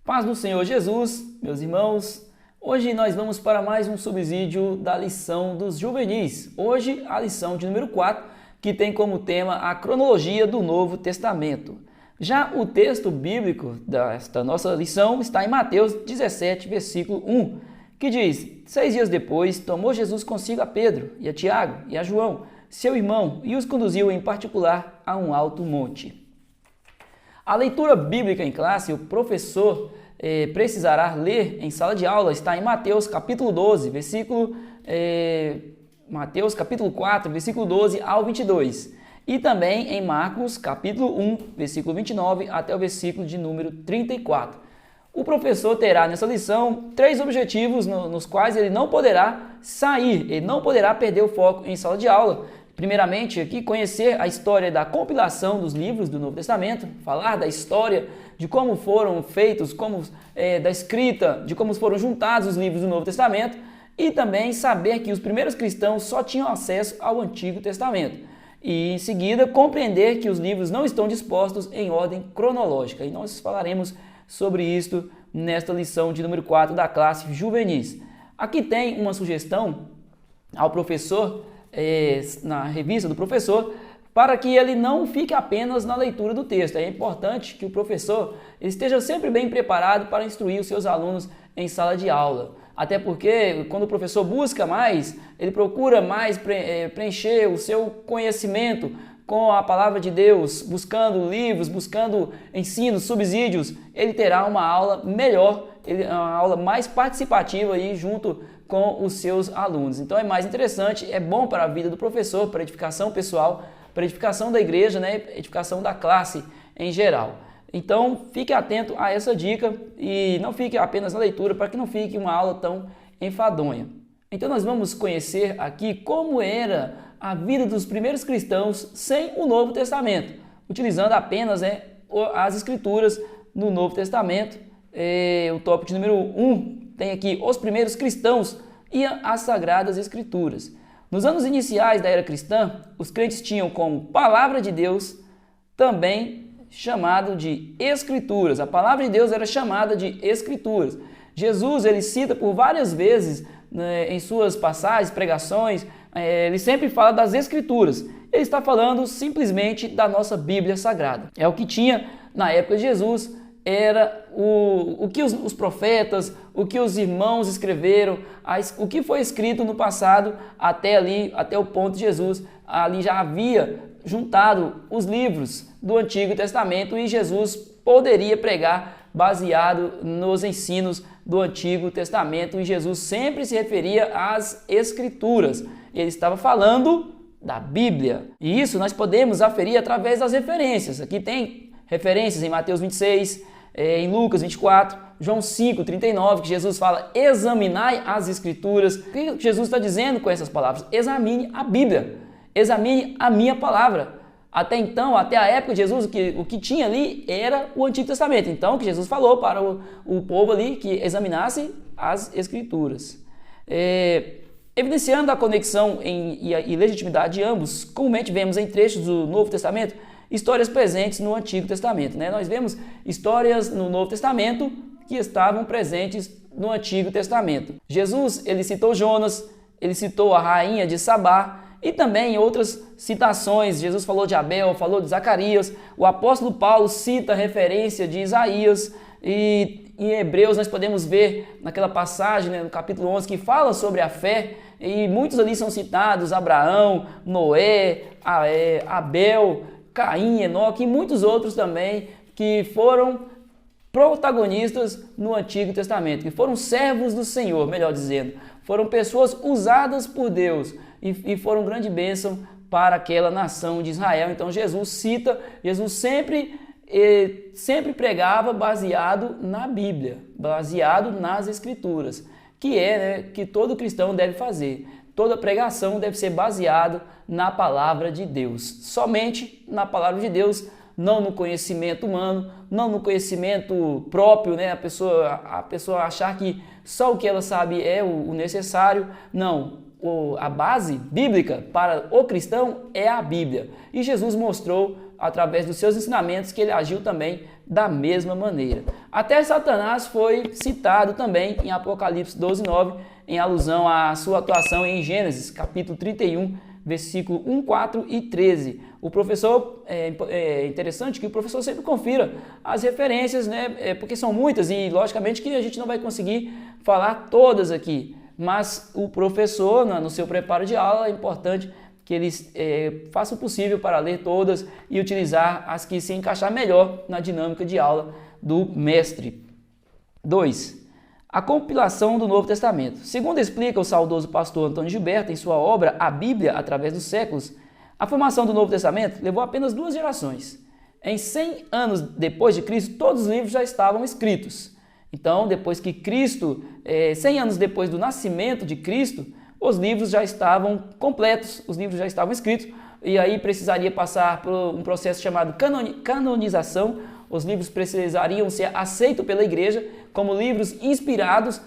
Paz do Senhor Jesus, meus irmãos. Hoje nós vamos para mais um subsídio da lição dos juvenis. Hoje a lição de número 4, que tem como tema a cronologia do Novo Testamento. Já o texto bíblico desta nossa lição está em Mateus 17, versículo 1, que diz: 6 dias depois, tomou Jesus consigo a Pedro e a Tiago e a João, seu irmão, e os conduziu em particular a um alto monte. A leitura bíblica em classe, o professor precisará ler em sala de aula, está em Mateus capítulo 12, Mateus capítulo 4, versículo 12 ao 22. E também em Marcos capítulo 1, versículo 29 até o versículo de número 34. O professor terá nessa lição 3 objetivos nos quais ele não poderá sair, ele não poderá perder o foco em sala de aula. Primeiramente, aqui, conhecer a história da compilação dos livros do Novo Testamento, falar da história de como foram feitos, da escrita, de como foram juntados os livros do Novo Testamento, e também saber que os primeiros cristãos só tinham acesso ao Antigo Testamento. E, em seguida, compreender que os livros não estão dispostos em ordem cronológica. E nós falaremos sobre isto nesta lição de número 4 da classe Juvenis. Aqui tem uma sugestão ao professor, na revista do professor, para que ele não fique apenas na leitura do texto. É importante que o professor esteja sempre bem preparado para instruir os seus alunos em sala de aula. Até porque, quando o professor busca mais, ele procura mais preencher o seu conhecimento com a palavra de Deus, buscando livros, buscando ensinos, subsídios, ele terá uma aula melhor, uma aula mais participativa aí junto com os seus alunos. Então é mais interessante, é bom para a vida do professor, para a edificação pessoal, para a edificação da igreja, né, edificação da classe em geral. Então fique atento a essa dica e não fique apenas na leitura, para que não fique uma aula tão enfadonha. Então nós vamos conhecer aqui como era a vida dos primeiros cristãos sem o Novo Testamento, utilizando apenas as Escrituras no Novo Testamento. O tópico número 1 tem aqui: os primeiros cristãos e as Sagradas Escrituras. Nos anos iniciais da era cristã, os crentes tinham como palavra de Deus também chamado de Escrituras. A palavra de Deus era chamada de Escrituras. Jesus, ele cita por várias vezes, em suas passagens, pregações, ele sempre fala das Escrituras. Ele está falando simplesmente da nossa Bíblia Sagrada. É o que tinha na época de Jesus, era o que os profetas, o que os irmãos escreveram, o que foi escrito no passado até o ponto de Jesus. Ali já havia juntado os livros do Antigo Testamento e Jesus poderia pregar baseado nos ensinos do Antigo Testamento, e Jesus sempre se referia às Escrituras. Ele estava falando da Bíblia. E isso nós podemos aferir através das referências. Aqui tem referências em Mateus 26, em Lucas 24, João 5, 39, que Jesus fala: examinai as Escrituras. O que Jesus está dizendo com essas palavras? Examine a Bíblia, examine a minha palavra. Até então, até a época de Jesus, o que tinha ali era o Antigo Testamento. Então, o que Jesus falou para o povo ali, que examinasse as Escrituras. Evidenciando a conexão e legitimidade de ambos, comumente vemos em trechos do Novo Testamento histórias presentes no Antigo Testamento. Nós vemos histórias no Novo Testamento que estavam presentes no Antigo Testamento. Jesus, ele citou Jonas, ele citou a rainha de Sabá, e também em outras citações, Jesus falou de Abel, falou de Zacarias. O apóstolo Paulo cita a referência de Isaías, e em Hebreus nós podemos ver naquela passagem, no capítulo 11, que fala sobre a fé, e muitos ali são citados: Abraão, Noé, Abel, Caim, Enoque e muitos outros também que foram protagonistas no Antigo Testamento, que foram servos do Senhor, melhor dizendo. Foram pessoas usadas por Deus e foram grande bênção para aquela nação de Israel. Então Jesus sempre pregava baseado na Bíblia, baseado nas Escrituras, que todo cristão deve fazer. Toda pregação deve ser baseada na palavra de Deus, somente na palavra de Deus, não no conhecimento humano, não no conhecimento próprio, a pessoa achar que só o que ela sabe é o necessário. Não, a base bíblica para o cristão é a Bíblia. E Jesus mostrou, através dos seus ensinamentos, que ele agiu também da mesma maneira. Até Satanás foi citado também em Apocalipse 12:9, em alusão à sua atuação em Gênesis, capítulo 31, versículo 1, 4 e 13. O professor, é interessante que o professor sempre confira as referências, né? Porque são muitas e, logicamente, que a gente não vai conseguir falar todas aqui. Mas o professor, no seu preparo de aula, é importante que eles façam o possível para ler todas e utilizar as que se encaixar melhor na dinâmica de aula do mestre. 2. A compilação do Novo Testamento. Segundo explica o saudoso pastor Antônio Gilberto em sua obra A Bíblia através dos séculos, a formação do Novo Testamento levou apenas 2 gerações. Em 100 anos depois de Cristo, todos os livros já estavam escritos. Então, depois que Cristo, 100 anos depois do nascimento de Cristo, os livros já estavam completos, os livros já estavam escritos, e aí precisaria passar por um processo chamado canonização. Os livros precisariam ser aceitos pela igreja como livros inspirados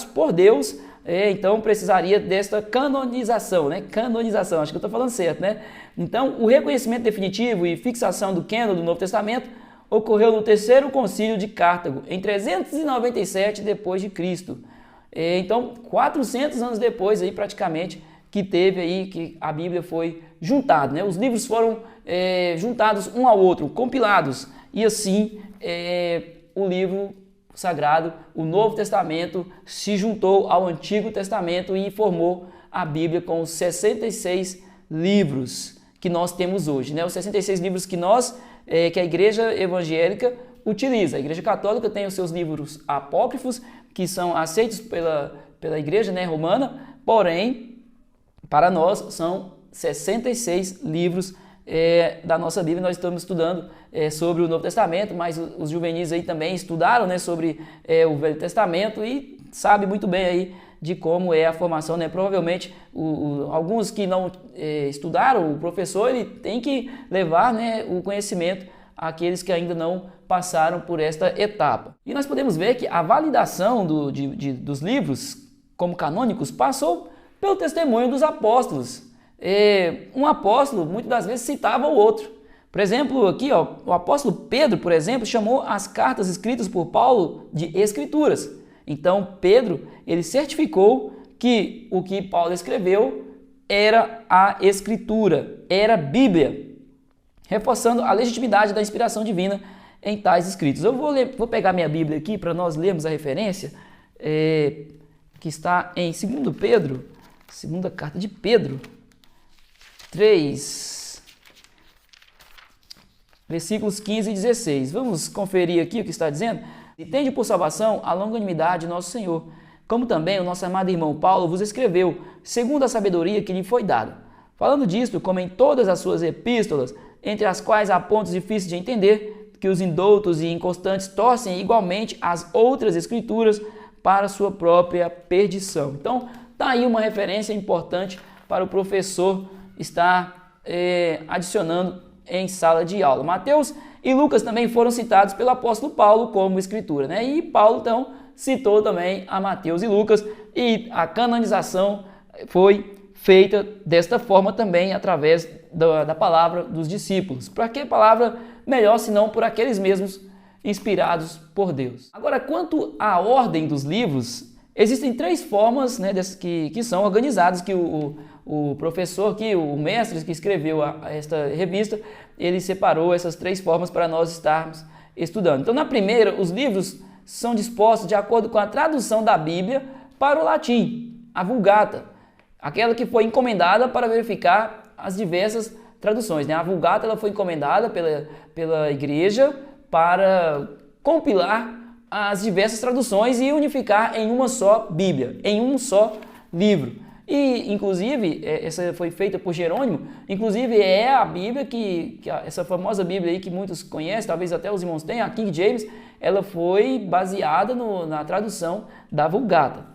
por Deus. Então precisaria desta canonização, né? Canonização, acho que eu estou falando certo, né? Então, o reconhecimento definitivo e fixação do cânon do Novo Testamento ocorreu no terceiro concílio de Cartago, em 397 depois de Cristo. Então, 400 anos depois, aí, praticamente, que teve aí, que a Bíblia foi juntada, né? Os livros foram juntados um ao outro, compilados, e assim o livro sagrado, o Novo Testamento, se juntou ao Antigo Testamento e formou a Bíblia com os 66 livros que nós temos hoje, né? Os 66 livros que que a Igreja Evangélica utiliza. A Igreja Católica tem os seus livros apócrifos, que são aceitos pela Igreja, né, romana, porém, para nós, são 66 livros da nossa Bíblia. Nós estamos estudando sobre o Novo Testamento, mas os juvenis aí também estudaram, né, sobre o Velho Testamento e sabe muito bem aí de como é a formação, né? Provavelmente alguns que não estudaram, o professor ele tem que levar, né, o conhecimento àqueles que ainda não passaram por esta etapa. E nós podemos ver que a validação dos livros como canônicos passou pelo testemunho dos apóstolos. Um apóstolo muitas das vezes citava o outro. Por exemplo, aqui, ó, o apóstolo Pedro, por exemplo, chamou as cartas escritas por Paulo de escrituras. Então, Pedro, ele certificou que o que Paulo escreveu era a escritura, era a Bíblia, reforçando a legitimidade da inspiração divina em tais escritos. Eu vou pegar minha Bíblia aqui para nós lermos a referência, que está em 2 Pedro, segunda carta de Pedro, 3, versículos 15 e 16. Vamos conferir aqui o que está dizendo? E tende por salvação a longanimidade de nosso Senhor, como também o nosso amado irmão Paulo vos escreveu, segundo a sabedoria que lhe foi dada. Falando disto, como em todas as suas epístolas, entre as quais há pontos difíceis de entender, que os indoutos e inconstantes torcem igualmente as outras escrituras para sua própria perdição. Então, está aí uma referência importante para o professor estar adicionando em sala de aula. Mateus e Lucas também foram citados pelo apóstolo Paulo como escritura, né? E Paulo, então, citou também a Mateus e Lucas, e a canonização foi feita desta forma também, através da palavra dos discípulos. Para que palavra melhor, senão por aqueles mesmos inspirados por Deus? Agora, quanto à ordem dos livros, existem 3 formas, né, que são organizadas, que o professor, o mestre que escreveu esta revista, ele separou essas 3 formas para nós estarmos estudando. Então, na primeira, os livros são dispostos de acordo com a tradução da Bíblia para o latim, a Vulgata, aquela que foi encomendada para verificar as diversas traduções, né? A Vulgata ela foi encomendada pela igreja para compilar as diversas traduções e unificar em uma só Bíblia, em um só livro. E, inclusive, essa foi feita por Jerônimo, inclusive é a Bíblia essa famosa Bíblia aí que muitos conhecem, talvez até os irmãos tenham, a King James, ela foi baseada na tradução da Vulgata.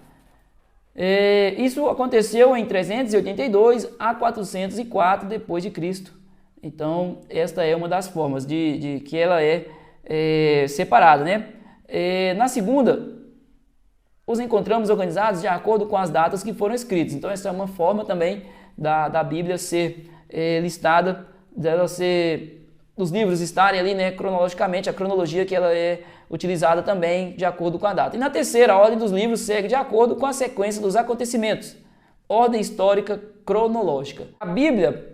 Isso aconteceu em 382 a 404 depois de Cristo. Então, esta é uma das formas de que ela é separada, né? Na segunda, os encontramos organizados de acordo com as datas que foram escritas. Então, essa é uma forma também da Bíblia ser listada, dela ser dos livros estarem ali, né, cronologicamente, a cronologia que ela é utilizada também de acordo com a data. E na terceira, a ordem dos livros segue de acordo com a sequência dos acontecimentos. Ordem histórica cronológica. A Bíblia,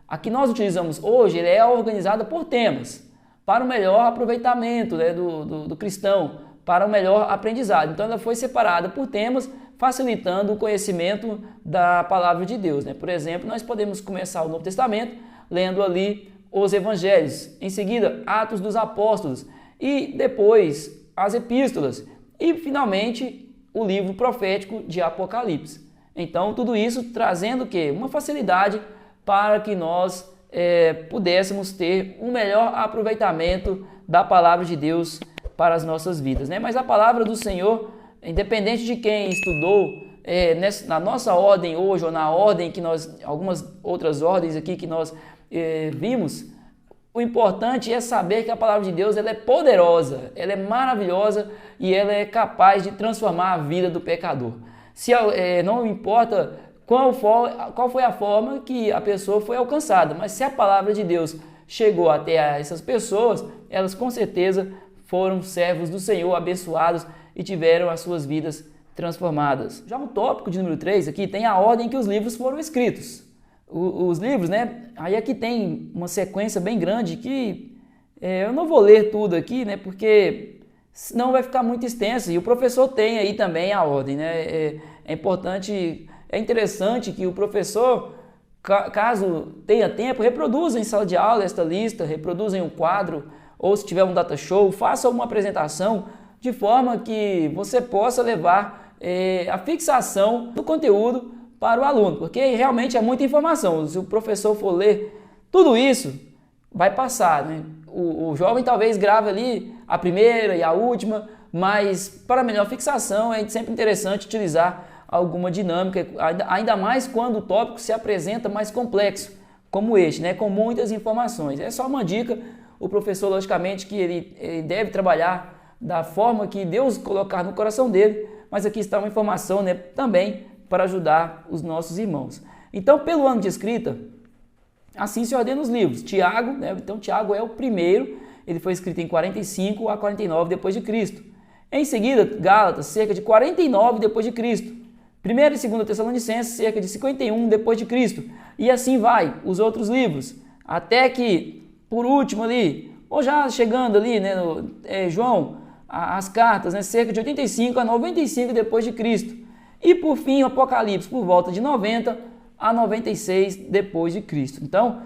a que nós utilizamos hoje, ela é organizada por temas, para o melhor aproveitamento, né, do cristão, para o melhor aprendizado. Então ela foi separada por temas, facilitando o conhecimento da palavra de Deus, né? Por exemplo, nós podemos começar o Novo Testamento lendo ali os Evangelhos, em seguida Atos dos Apóstolos e depois as Epístolas e finalmente o livro profético de Apocalipse. Então tudo isso trazendo o quê? Uma facilidade para que nós pudéssemos ter um melhor aproveitamento da palavra de Deus para as nossas vidas, né? Mas a palavra do Senhor, independente de quem estudou, na nossa ordem hoje, ou na ordem que algumas outras ordens aqui que nós vimos, o importante é saber que a palavra de Deus ela é poderosa, ela é maravilhosa e ela é capaz de transformar a vida do pecador. Não importa qual foi a forma que a pessoa foi alcançada, mas se a palavra de Deus chegou até essas pessoas, elas com certeza foram servos do Senhor, abençoados e tiveram as suas vidas transformadas. Já no tópico de número 3 aqui tem a ordem que os livros foram escritos. Os livros, né? Aí aqui tem uma sequência bem grande que eu não vou ler tudo aqui, né? Porque senão vai ficar muito extenso e o professor tem aí também a ordem, né? É interessante que o professor, caso tenha tempo, reproduza em sala de aula esta lista, reproduza em um quadro, ou se tiver um data show, faça uma apresentação de forma que você possa levar a fixação do conteúdo para o aluno, porque realmente é muita informação. Se o professor for ler tudo isso, vai passar, né? O jovem talvez grave ali a primeira e a última, mas para melhor fixação é sempre interessante utilizar alguma dinâmica, ainda mais quando o tópico se apresenta mais complexo, como este, né? Com muitas informações. É só uma dica. O professor, logicamente, que ele deve trabalhar da forma que Deus colocar no coração dele, mas aqui está uma informação, né, também para ajudar os nossos irmãos. Então, pelo ano de escrita, assim se ordena os livros. Tiago, né, então Tiago é o primeiro, ele foi escrito em 45 a 49 depois de Cristo. Em seguida, Gálatas, cerca de 49 depois de Cristo. 1ª e 2ª Tessalonicenses, cerca de 51 depois de Cristo. E assim vai os outros livros, até que por último ali, ou já chegando ali, né, João, as cartas, né, cerca de 85 a 95 depois de Cristo. E por fim, o Apocalipse, por volta de 90 a 96 depois de Cristo. Então,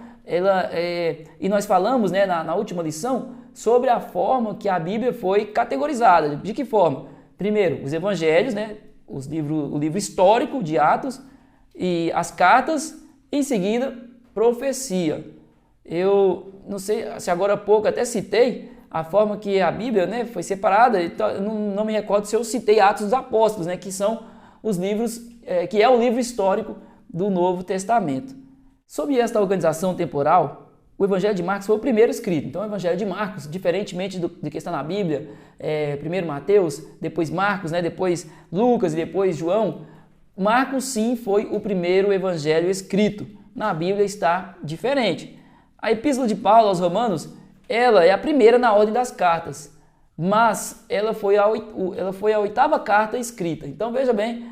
e nós falamos, né, na última lição sobre a forma que a Bíblia foi categorizada. De que forma? Primeiro, os evangelhos, né, o livro histórico de Atos e as cartas, em seguida, profecia. Eu não sei se agora há pouco até citei a forma que a Bíblia, né, foi separada, então, não me recordo se eu citei Atos dos Apóstolos, né, que são os livros, que é o livro histórico do Novo Testamento. Sob esta organização temporal, o Evangelho de Marcos foi o primeiro escrito. Então o Evangelho de Marcos, diferentemente do que está na Bíblia, primeiro Mateus, depois Marcos, né, depois Lucas e depois João, Marcos sim foi o primeiro evangelho escrito. Na Bíblia está diferente. A Epístola de Paulo aos Romanos, ela é a primeira na ordem das cartas, mas ela foi a 8ª carta escrita. Então veja bem,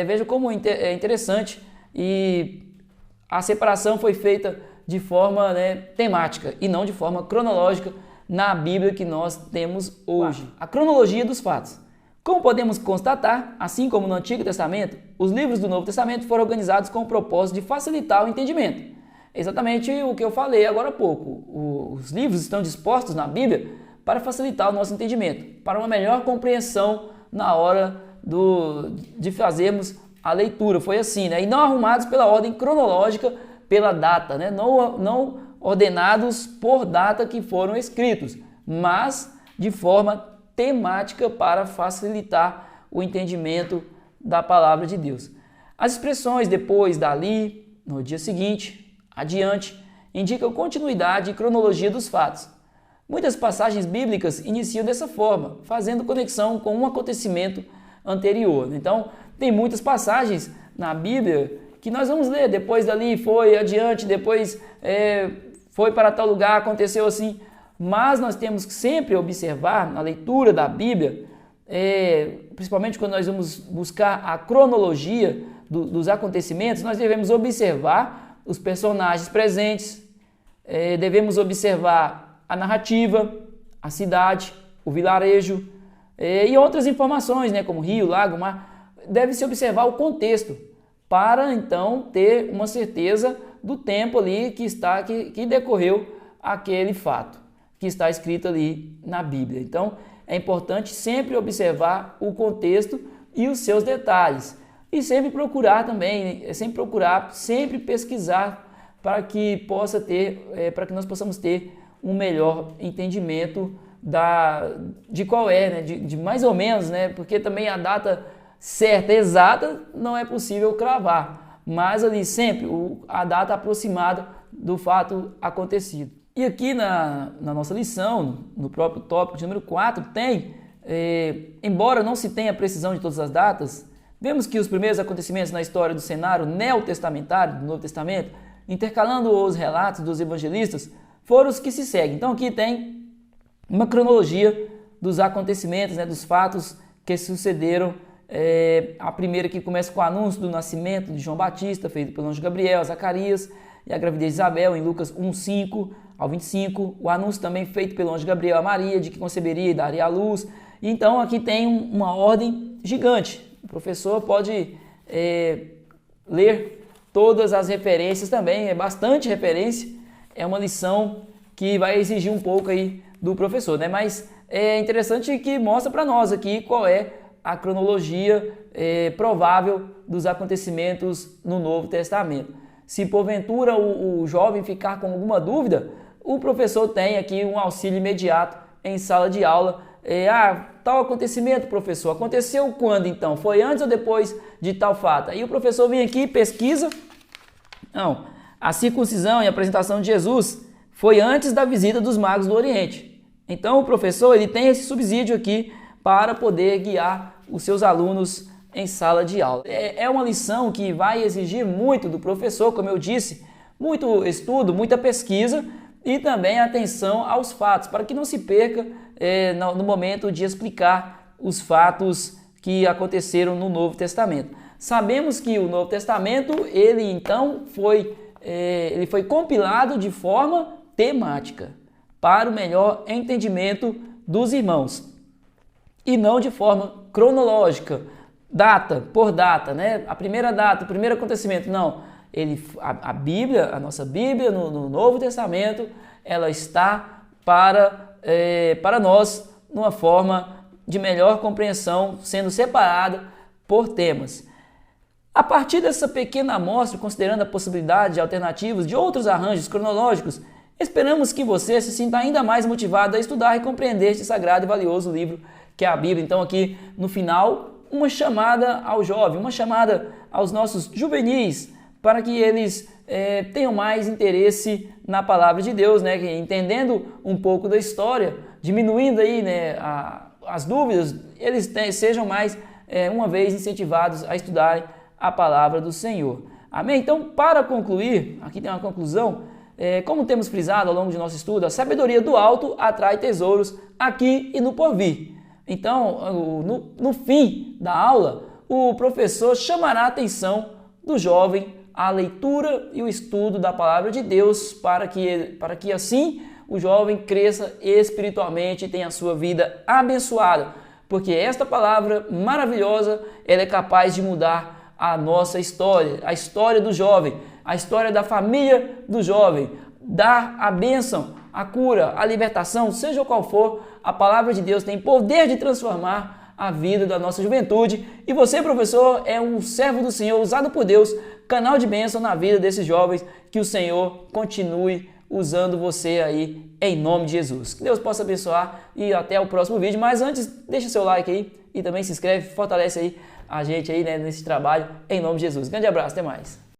veja como é interessante e a separação foi feita de forma, né, temática e não de forma cronológica na Bíblia que nós temos hoje. A cronologia dos fatos. Como podemos constatar, assim como no Antigo Testamento, os livros do Novo Testamento foram organizados com o propósito de facilitar o entendimento. Exatamente o que eu falei agora há pouco. Os livros estão dispostos na Bíblia para facilitar o nosso entendimento, para uma melhor compreensão na hora de fazermos a leitura. Foi assim, né? E não arrumados pela ordem cronológica, pela data, né? Não ordenados por data que foram escritos, mas de forma temática para facilitar o entendimento da palavra de Deus. As expressões depois, dali, no dia seguinte, adiante, indicam continuidade e cronologia dos fatos. Muitas passagens bíblicas iniciam dessa forma, fazendo conexão com um acontecimento anterior. Então, tem muitas passagens na Bíblia que nós vamos ler. Depois dali foi adiante, depois foi para tal lugar, aconteceu assim. Mas nós temos que sempre observar na leitura da Bíblia, principalmente quando nós vamos buscar a cronologia dos acontecimentos, nós devemos observar os personagens presentes, devemos observar a narrativa, a cidade, o vilarejo e outras informações, né, como rio, lago, mar. Deve-se observar o contexto para então ter uma certeza do tempo ali que decorreu aquele fato que está escrito ali na Bíblia. Então é importante sempre observar o contexto e os seus detalhes e sempre procurar também, sempre pesquisar para que para que nós possamos ter um melhor entendimento de qual né? de mais ou menos, né? Porque também a data certa, exata, não é possível cravar, mas ali sempre a data aproximada do fato acontecido. E aqui na nossa lição, no próprio tópico de número 4, embora não se tenha precisão de todas as datas, vemos que os primeiros acontecimentos na história do cenário neotestamentário, do Novo Testamento, intercalando os relatos dos evangelistas, foram os que se seguem. Então aqui tem uma cronologia dos acontecimentos, né, dos fatos que sucederam. A primeira que começa com o anúncio do nascimento de João Batista, feito pelo anjo Gabriel a Zacarias, e a gravidez de Isabel, em Lucas 1:5 ao 25. O anúncio também feito pelo anjo Gabriel a Maria, de que conceberia e daria à luz. Então aqui tem uma ordem gigante. O professor pode ler todas as referências também, é bastante referência. É uma lição que vai exigir um pouco aí do professor, né? Mas é interessante que mostra para nós aqui qual é a cronologia provável dos acontecimentos no Novo Testamento. Se porventura o jovem ficar com alguma dúvida, o professor tem aqui um auxílio imediato em sala de aula. Tal acontecimento, professor, aconteceu quando então? Foi antes ou depois de tal fato? Aí o professor vem aqui e pesquisa. Não, a circuncisão e a apresentação de Jesus foi antes da visita dos magos do Oriente. Então o professor ele tem esse subsídio aqui para poder guiar os seus alunos em sala de aula. É uma lição que vai exigir muito do professor, como eu disse, muito estudo, muita pesquisa e também atenção aos fatos, para que não se perca no momento de explicar os fatos que aconteceram no Novo Testamento. Sabemos que o Novo Testamento, ele então foi compilado de forma temática, para o melhor entendimento dos irmãos, e não de forma cronológica, data por data, né? A primeira data, o primeiro acontecimento, não. A Bíblia, a nossa Bíblia no Novo Testamento, ela está para nós numa forma de melhor compreensão, sendo separada por temas. A partir dessa pequena amostra, considerando a possibilidade de alternativas de outros arranjos cronológicos, esperamos que você se sinta ainda mais motivado a estudar e compreender este sagrado e valioso livro que é a Bíblia. Então aqui no final, uma chamada ao jovem, uma chamada aos nossos juvenis, para que eles tenham mais interesse na palavra de Deus, né? Entendendo um pouco da história, diminuindo aí, né, as dúvidas, eles sejam mais uma vez incentivados a estudarem a palavra do Senhor. Amém? Então, para concluir, aqui tem uma conclusão. Como temos frisado ao longo de nosso estudo, a sabedoria do alto atrai tesouros aqui e no porvir. Então, no fim da aula, o professor chamará a atenção do jovem à leitura e o estudo da palavra de Deus para que assim o jovem cresça espiritualmente e tenha a sua vida abençoada. Porque esta palavra maravilhosa, ela é capaz de mudar a nossa história, a história do jovem, a história da família do jovem, dar a bênção, a cura, a libertação, seja qual for, a palavra de Deus tem poder de transformar a vida da nossa juventude. E você, professor, é um servo do Senhor, usado por Deus, canal de bênção na vida desses jovens, que o Senhor continue usando você aí, em nome de Jesus. Que Deus possa abençoar e até o próximo vídeo. Mas antes, deixa seu like aí e também se inscreve, fortalece aí a gente aí, né, nesse trabalho, em nome de Jesus. Grande abraço, até mais.